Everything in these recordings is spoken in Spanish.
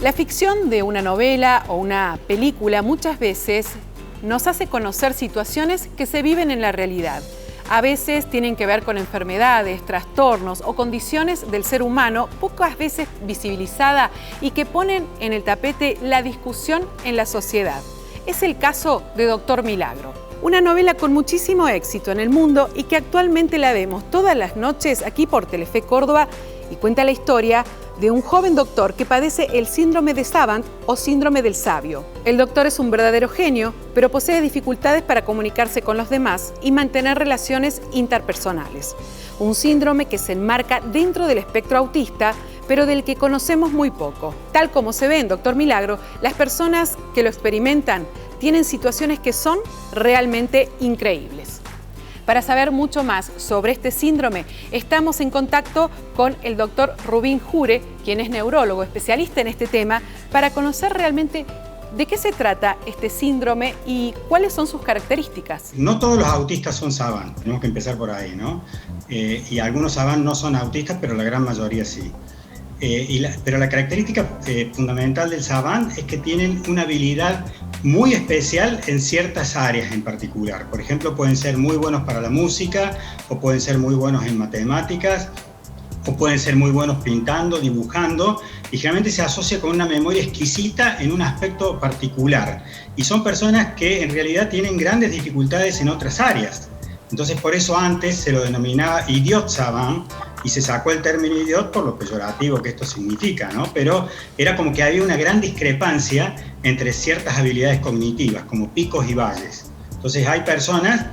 La ficción de una novela o una película muchas veces nos hace conocer situaciones que se viven en la realidad. A veces tienen que ver con enfermedades, trastornos o condiciones del ser humano pocas veces visibilizada y que ponen en el tapete la discusión en la sociedad. Es el caso de Doctor Milagro, una novela con muchísimo éxito en el mundo y que actualmente la vemos todas las noches aquí por Telefe Córdoba y cuenta la historia de un joven doctor que padece el síndrome de Savant o síndrome del sabio. El doctor es un verdadero genio, pero posee dificultades para comunicarse con los demás y mantener relaciones interpersonales. Un síndrome que se enmarca dentro del espectro autista, pero del que conocemos muy poco. Tal como se ve en Doctor Milagro, las personas que lo experimentan tienen situaciones que son realmente increíbles. Para saber mucho más sobre este síndrome, estamos en contacto con el doctor Rubín Jure, quien es neurólogo, especialista en este tema, para conocer realmente de qué se trata este síndrome y cuáles son sus características. No todos los autistas son Savant, tenemos que empezar por ahí, ¿no? Y algunos Savant no son autistas, pero la gran mayoría sí. Pero la característica fundamental del Savant es que tienen una habilidad muy especial en ciertas áreas en particular. Por ejemplo, pueden ser muy buenos para la música, o pueden ser muy buenos en matemáticas, o pueden ser muy buenos pintando, dibujando, y generalmente se asocia con una memoria exquisita en un aspecto particular. Y son personas que en realidad tienen grandes dificultades en otras áreas. Entonces, por eso antes se lo denominaba idiot savant, y se sacó el término idiot por lo peyorativo que esto significa, ¿no? Pero era como que había una gran discrepancia entre ciertas habilidades cognitivas, como picos y valles. Entonces hay personas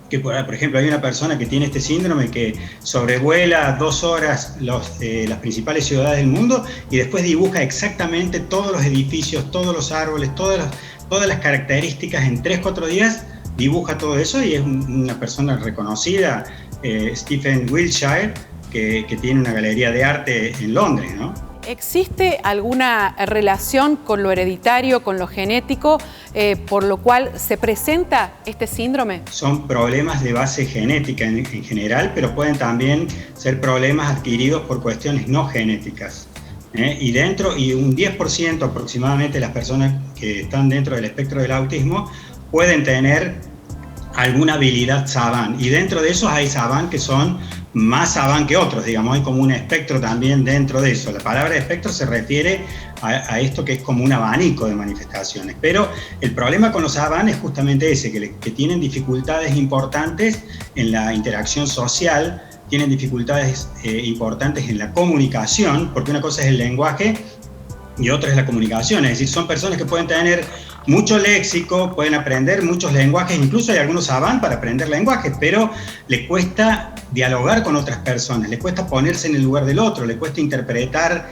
que, por ejemplo, hay una persona que tiene este síndrome que sobrevuela 2 horas las principales ciudades del mundo y después dibuja exactamente todos los edificios, todos los árboles, todas las características en 3-4 días, dibuja todo eso y es una persona reconocida, Stephen Wiltshire, que tiene una galería de arte en Londres, ¿no? ¿Existe alguna relación con lo hereditario, con lo genético, por lo cual se presenta este síndrome? Son problemas de base genética en general, pero pueden también ser problemas adquiridos por cuestiones no genéticas. Y un 10% aproximadamente de las personas que están dentro del espectro del autismo pueden tener alguna habilidad Savant, y dentro de esos hay Savant que son más Savant que otros, digamos, hay como un espectro también dentro de eso. La palabra espectro se refiere a esto que es como un abanico de manifestaciones, pero el problema con los Savant es justamente ese, que tienen dificultades importantes en la interacción social, tienen dificultades importantes en la comunicación, porque una cosa es el lenguaje y otra es la comunicación, es decir, son personas que pueden tener mucho léxico, pueden aprender muchos lenguajes, incluso hay algunos Savant para aprender lenguajes, pero le cuesta dialogar con otras personas, le cuesta ponerse en el lugar del otro, le cuesta interpretar,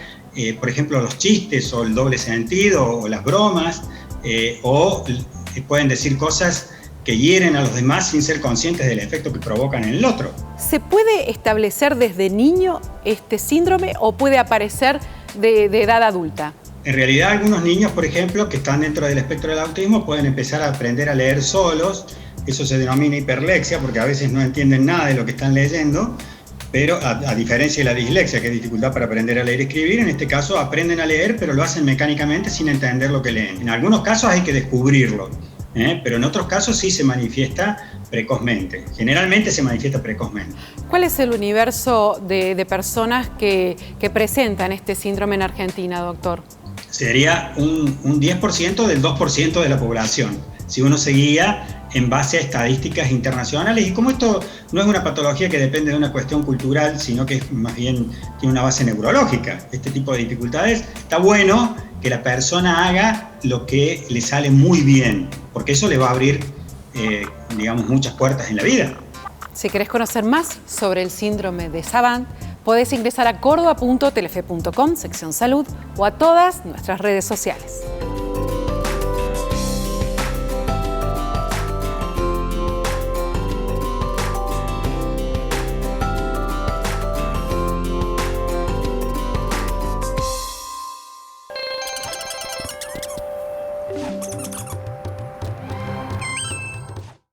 por ejemplo, los chistes o el doble sentido o las bromas, o pueden decir cosas que hieren a los demás sin ser conscientes del efecto que provocan en el otro. ¿Se puede establecer desde niño este síndrome o puede aparecer de edad adulta? En realidad, algunos niños, por ejemplo, que están dentro del espectro del autismo pueden empezar a aprender a leer solos. Eso se denomina hiperlexia porque a veces no entienden nada de lo que están leyendo, pero a diferencia de la dislexia, que es dificultad para aprender a leer y escribir, en este caso aprenden a leer, pero lo hacen mecánicamente sin entender lo que leen. En algunos casos hay que descubrirlo, pero en otros casos sí se manifiesta precozmente. Generalmente se manifiesta precozmente. ¿Cuál es el universo de personas que presentan este síndrome en Argentina, doctor? Sería un 10% del 2% de la población, si uno se guía en base a estadísticas internacionales. Y como esto no es una patología que depende de una cuestión cultural, sino que más bien tiene una base neurológica, este tipo de dificultades, está bueno que la persona haga lo que le sale muy bien, porque eso le va a abrir, digamos, muchas puertas en la vida. Si querés conocer más sobre el síndrome de Savant, podés ingresar a cordoba.telefe.com, sección salud, o a todas nuestras redes sociales.